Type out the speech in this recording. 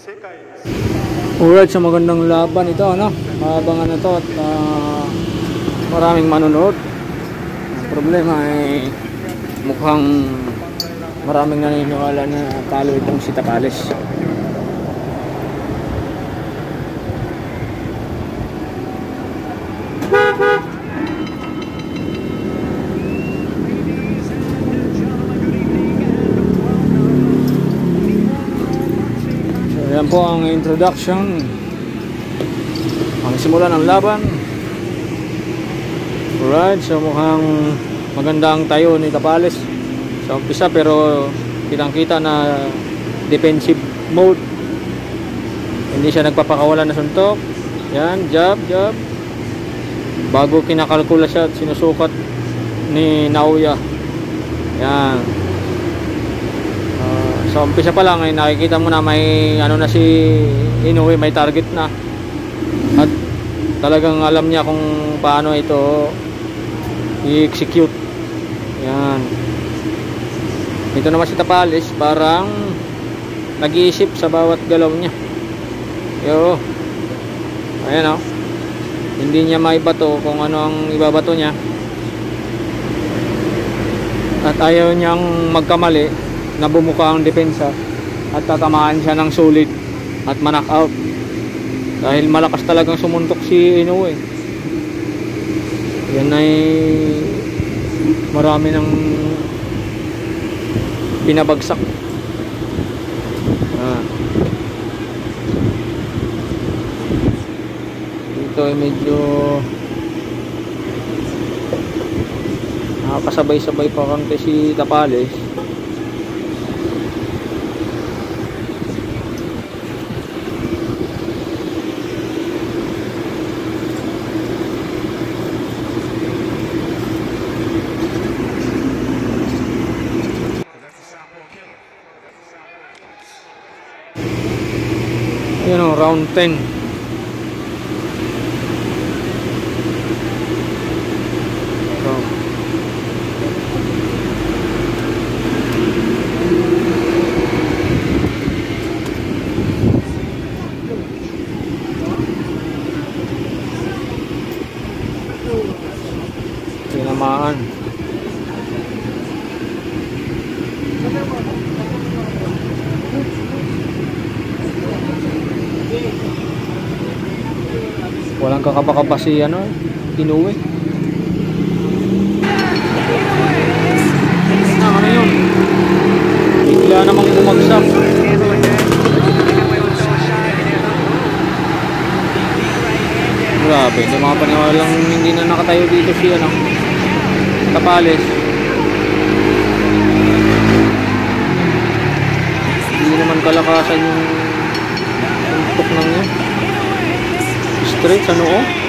Alright, so magandang laban ito, ano? Maabangan na to at maraming manonood. Ang problema ay mukhang maraming naniniwala na talo itong si Tapales. Yan po ang introduction, ang simula ng laban. Alright, so mukhang maganda ang tayo ni Tapales sa umpisa, pero kitang kita na defensive mode. Hindi siya nagpapakawalan na suntok. Yan, jab, jab. Bago kinakalkula siya at sinusukat ni Naoya. Yan. Sa umpisa pa lang ay nakikita mo na may ano na si Inoue, may target na. At talagang alam niya kung paano ito i-execute. Yan. Ito naman si Tapales, parang nag-iisip sa bawat galaw niya. Yo. Ayan, oh. Hindi niya maibato kung ano ang ibabato niya. At ayaw niyang magkamali na bumuka ang depensa at tatamaan siya ng solid at ma-knock out dahil malakas talagang sumuntok si Inoue. Yan ay marami ng pinabagsak. Dito ay medyo nakakasabay-sabay pa kante si Tapales. Yun o, round 10. So, tinamaan. Walang kakapa-kapa si ano, Inoue. Ano yun? Bigla namang bumagsak. Grabe, hindi mga paniwalang hindi na nakatayo dito si ano, Tapales. Hindi naman kalakasan yung tuntok ng yun. Straight sa noo.